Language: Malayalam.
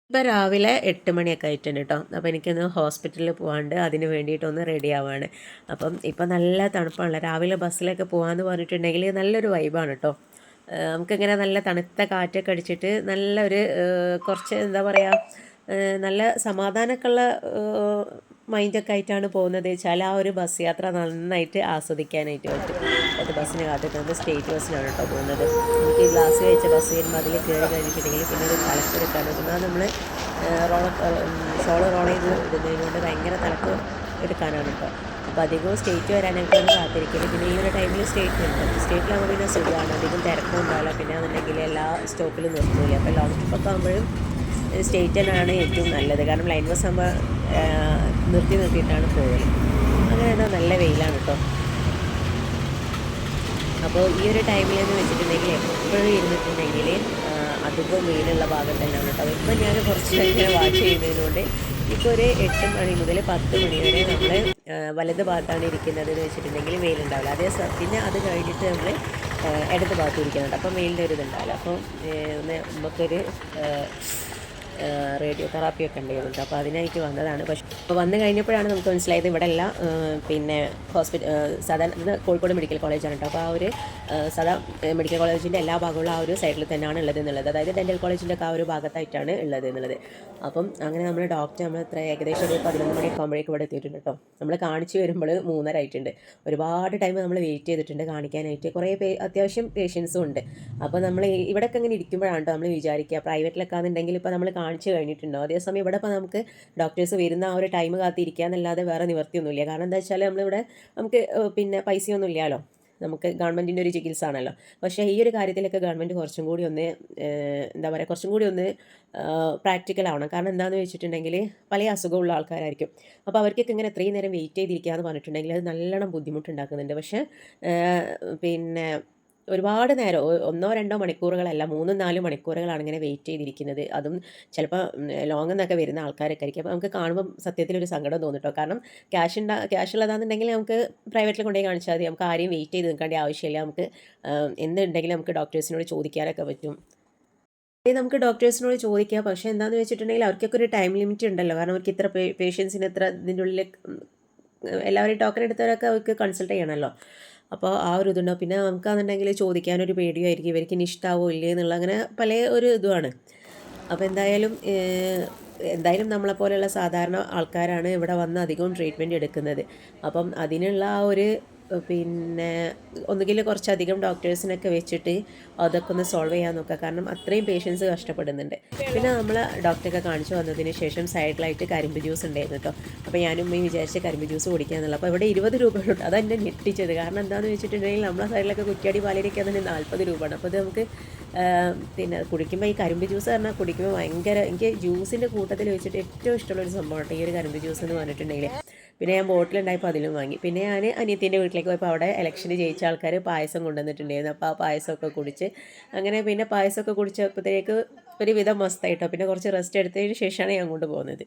ഇപ്പം രാവിലെ 8 മണിയൊക്കെ ആയിട്ടുണ്ട് കേട്ടോ. അപ്പോൾ എനിക്കൊന്ന് ഹോസ്പിറ്റലിൽ പോകാണ്ട് അതിന് വേണ്ടിയിട്ടൊന്ന് റെഡി ആവാണ്. അപ്പം ഇപ്പം നല്ല തണുപ്പാണല്ലോ. രാവിലെ ബസ്സിലൊക്കെ പോകാമെന്ന് പറഞ്ഞിട്ടുണ്ടെങ്കിൽ നല്ലൊരു വൈബാണ് കേട്ടോ. നമുക്കിങ്ങനെ നല്ല തണുത്ത കാറ്റൊക്കെ അടിച്ചിട്ട് നല്ലൊരു കുറച്ച് എന്താ പറയുക, നല്ല സമാധാനമൊക്കെയുള്ള മൈൻഡൊക്കെ ആയിട്ടാണ് പോകുന്നത് വെച്ചാൽ ആ ഒരു ബസ് യാത്ര നന്നായിട്ട് ആസ്വദിക്കാനായിട്ട് പറ്റും. അത് ബസ്സിന് കാത്തിക്കുന്നത് സ്റ്റേറ്റ് ബസ്സിനാണ് കേട്ടോ പോകുന്നത്. നമുക്ക് ഈ ഗ്ലാസ് കഴിച്ച ബസ് വരുമ്പോൾ അതിൽ കയറി കഴിഞ്ഞിട്ടുണ്ടെങ്കിൽ പിന്നെ ഒരു തലക്കെടുക്കാൻ ഒന്നാമത് നമ്മൾ റോള ഷോള് റോൾ ചെയ്ത് ഇടുന്നതിനോട് ഭയങ്കര തലക്ക് എടുക്കാനാണ് കേട്ടോ. അപ്പോൾ അധികവും സ്റ്റേറ്റ് വരാനായിട്ടാണ് കാത്തിരിക്കല്. പിന്നെ ഈ ഒരു ടൈമിൽ സ്റ്റേറ്റിലാകുമ്പോൾ പിന്നെ സുഖമാണ്, അധികം തിരക്കും ഉണ്ടാവില്ല. പിന്നെ എന്നുണ്ടെങ്കിൽ എല്ലാ സ്റ്റോപ്പിലും നിർത്തില്ല. അപ്പോൾ ലോങ് ട്രിപ്പൊക്കെ ആകുമ്പോഴും സ്റ്റേറ്റ് തന്നെയാണ് ഏറ്റവും നല്ലത്. കാരണം ലൈൻ ബസ് ആകുമ്പോൾ നിർത്തിയിട്ടാണ് പോകല്. അങ്ങനെ നല്ല വെയിലാണ് കേട്ടോ. അപ്പോൾ ഈ ഒരു ടൈമിലെന്ന് വെച്ചിട്ടുണ്ടെങ്കിൽ എപ്പോഴും ഇരുന്നിട്ടുണ്ടെങ്കിൽ അധികം വെയിലുള്ള ഭാഗം തന്നെയാണ് കേട്ടോ. ഇപ്പം ഞാൻ കുറച്ച് ഇങ്ങനെ വാച്ച് ചെയ്യുന്നതിനോണ്ട് ഇപ്പോൾ ഒരു 8 മണി മുതൽ 10 മണി വരെ നമ്മൾ വലത് ഭാഗത്താണ് ഇരിക്കുന്നത് എന്ന് വെച്ചിട്ടുണ്ടെങ്കിൽ വെയിലുണ്ടാവില്ല. പിന്നെ അത് കഴിഞ്ഞിട്ട് നമ്മൾ ഇടത് ഭാഗത്ത് ഇരിക്കുന്നുണ്ട്. അപ്പം വെയിലിൻ്റെ ഒരു ഇതുണ്ടാവില്ല. അപ്പം ഒന്ന് നമുക്കൊരു റേഡിയോ തെറാപ്പിയൊക്കെ ഉണ്ടായിരുന്നു. അപ്പോൾ അതിനായിട്ട് വന്നതാണ്. പക്ഷേ അപ്പോൾ വന്നു കഴിഞ്ഞപ്പോഴാണ് നമുക്ക് മനസ്സിലായത് ഇവിടെ എല്ലാം പിന്നെ സാധാരണ ഇത് കോഴിക്കോട് മെഡിക്കൽ കോളേജാണ് കേട്ടോ. അപ്പോൾ ആ ഒരു സാധാ മെഡിക്കൽ കോളേജിൻ്റെ എല്ലാ ഭാഗങ്ങളും ആ ഒരു സൈഡിൽ തന്നെയാണ് ഉള്ളത് എന്നുള്ളത്. അതായത് ഡെൻ്റൽ കോളേജിൻ്റെ ഒക്കെ ആ ഒരു ഭാഗത്തായിട്ടാണ് ഉള്ളത് എന്നുള്ളത്. അപ്പം അങ്ങനെ നമ്മൾ നമ്മൾ ഏകദേശം ഒരു 11 മണിയൊക്കെ ആകുമ്പോഴേക്കും ഇവിടെ എത്തിയിട്ടുണ്ട് കേട്ടോ. നമ്മൾ കാണിച്ച് വരുമ്പോൾ 3:30 ആയിട്ടുണ്ട്. ഒരുപാട് ടൈം നമ്മൾ വെയിറ്റ് ചെയ്തിട്ടുണ്ട് കാണിക്കാനായിട്ട്. കുറേ അത്യാവശ്യം പേഷ്യൻസും ഉണ്ട്. അപ്പോൾ നമ്മൾ ഇവിടെയൊക്കെ ഇങ്ങനെ ഇരിക്കുമ്പോഴാണ് കേട്ടോ നമ്മൾ വിചാരിക്കുക പ്രൈവറ്റിലൊക്കെ ആണെന്നുണ്ടെങ്കിൽ ഇപ്പോൾ നമ്മൾ കാണിച്ച് കഴിഞ്ഞിട്ടുണ്ടോ. അതേസമയം ഇവിടെ ഇപ്പോൾ നമുക്ക് ഡോക്ടേഴ്സ് വരുന്ന ആ ഒരു ടൈം കാത്തിരിക്കുക എന്നല്ലാതെ വേറെ നിവർത്തിയൊന്നുമില്ല. കാരണം എന്താ വെച്ചാൽ നമ്മളിവിടെ നമുക്ക് പിന്നെ പൈസയൊന്നും ഇല്ലല്ലോ, നമുക്ക് ഗവൺമെൻറ്റിൻ്റെ ഒരു ചികിത്സ ആണല്ലോ. പക്ഷേ ഈ ഒരു കാര്യത്തിലൊക്കെ ഗവൺമെൻറ് കുറച്ചും കൂടി ഒന്ന് എന്താ പറയുക, കുറച്ചും കൂടി ഒന്ന് പ്രാക്ടിക്കൽ ആവണം. കാരണം എന്താണെന്ന് വെച്ചിട്ടുണ്ടെങ്കിൽ പല അസുഖമുള്ള ആൾക്കാരായിരിക്കും. അപ്പോൾ അവർക്കൊക്കെ ഇങ്ങനെ എത്രയും നേരം വെയിറ്റ് ചെയ്തിരിക്കുക എന്ന് പറഞ്ഞിട്ടുണ്ടെങ്കിൽ അത് നല്ലോണം ബുദ്ധിമുട്ടുണ്ടാക്കുന്നുണ്ട്. പക്ഷേ പിന്നെ ഒരുപാട് നേരം 1-2 മണിക്കൂറുകളല്ല, 3-4 മണിക്കൂറുകളാണ് ഇങ്ങനെ വെയിറ്റ് ചെയ്തിരിക്കുന്നത്. അതും ചിലപ്പോൾ ലോങ്ങിൽ നിന്നൊക്കെ വരുന്ന ആൾക്കാരൊക്കെ ആയിരിക്കും. അപ്പോൾ നമുക്ക് കാണുമ്പം സത്യത്തിലൊരു സങ്കടം തോന്നും കേട്ടോ. കാരണം ക്യാഷ് ഉള്ളതാണെന്നുണ്ടെങ്കിൽ നമുക്ക് പ്രൈവറ്റിൽ കൊണ്ടുപോയി കാണിച്ചാൽ മതി. നമുക്ക് ആരെയും വെയിറ്റ് ചെയ്ത് നിൽക്കേണ്ട ആവശ്യമില്ല. നമുക്ക് എന്തുണ്ടെങ്കിലും നമുക്ക് ഡോക്ടേഴ്സിനോട് ചോദിക്കാനൊക്കെ പറ്റും. നമുക്ക് ഡോക്ടേഴ്സിനോട് ചോദിക്കാം. പക്ഷേ എന്താണെന്ന് വെച്ചിട്ടുണ്ടെങ്കിൽ അവർക്കൊക്കെ ഒരു ടൈം ലിമിറ്റ് ഉണ്ടല്ലോ. കാരണം അവർക്ക് ഇത്ര പേഷ്യൻസിന് ഇത്ര ഇതിൻ്റെ ഉള്ളിൽ എല്ലാവരും ടോക്കൺ എടുത്തവരൊക്കെ അവർക്ക് കൺസൾട്ട് ചെയ്യണമല്ലോ. അപ്പോൾ ആ ഒരു ഇതുണ്ടാവും. പിന്നെ നമുക്കാണെന്നുണ്ടെങ്കിൽ ചോദിക്കാനൊരു പേടിയായിരിക്കും, ഇവർക്ക് ഇനി ഇഷ്ടാവോ ഇല്ലേ എന്നുള്ള അങ്ങനെ പല ഒരു ഇതുമാണ്. അപ്പോൾ എന്തായാലും നമ്മളെപ്പോലെയുള്ള സാധാരണ ആൾക്കാരാണ് ഇവിടെ വന്ന് അധികവും ട്രീറ്റ്മെൻറ്റ് എടുക്കുന്നത്. അപ്പം അതിനുള്ള ആ ഒരു പിന്നെ ഒന്നുകിൽ കുറച്ചധികം ഡോക്ടേഴ്സിനൊക്കെ വെച്ചിട്ട് അതൊക്കെ ഒന്ന് സോൾവ് ചെയ്യാൻ നോക്കുക. കാരണം അത്രയും പേഷ്യൻസ് കഷ്ടപ്പെടുന്നുണ്ട്. പിന്നെ നമ്മൾ ഡോക്ടറൊക്കെ കാണിച്ചു വന്നതിന് ശേഷം സൈഡിലായിട്ട് കരിമ്പ് ജ്യൂസ് ഉണ്ടായിരുന്നു കേട്ടോ. അപ്പോൾ ഞാനും ഉമ്മയും വിചാരിച്ച് കരിമ്പ് ജ്യൂസ് കുടിക്കാന്നുള്ളത്. അപ്പോൾ ഇവിടെ 20 രൂപയുണ്ട്. അതെന്നെ ഞെട്ടിച്ചത്. കാരണം എന്താണെന്ന് വെച്ചിട്ടുണ്ടെങ്കിൽ നമ്മളെ സൈഡിലൊക്കെ കുറ്റ്യാടി പാലരിക്ക് അതിന് 40 രൂപയാണ്. അപ്പോൾ ഇത് നമുക്ക് പിന്നെ കുടിക്കുമ്പോൾ ഈ കരിമ്പ് ജ്യൂസ് പറഞ്ഞാൽ കുടിക്കുമ്പോൾ ഭയങ്കര, എനിക്ക് ജ്യൂസിൻ്റെ കൂട്ടത്തിൽ വെച്ചിട്ട് ഏറ്റവും ഇഷ്ടമുള്ളൊരു സംഭവമാണ് ഈ ഒരു കരിമ്പ് ജ്യൂസ് എന്ന് പറഞ്ഞിട്ടുണ്ടെങ്കിൽ. പിന്നെ ഞാൻ ബോട്ടിലുണ്ടായപ്പോൾ അതിലും വാങ്ങി. പിന്നെ ഞാൻ അനിയത്തിൻ്റെ വീട്ടിലേക്ക് പോയപ്പോൾ അവിടെ ഇലക്ഷന് ജയിച്ച ആൾക്കാർ പായസം കൊണ്ടുവന്നിട്ടുണ്ടായിരുന്നു. അപ്പോൾ ആ പായസമൊക്കെ കുടിച്ച് അങ്ങനെ പിന്നെ പായസമൊക്കെ കുടിച്ചപ്പോഴത്തേക്ക് ഒരുവിധം മസ്തായിട്ടോ. പിന്നെ കുറച്ച് റെസ്റ്റ് എടുത്തതിന് ശേഷമാണ് ഞാൻ അങ്ങോട്ട് പോകുന്നത്.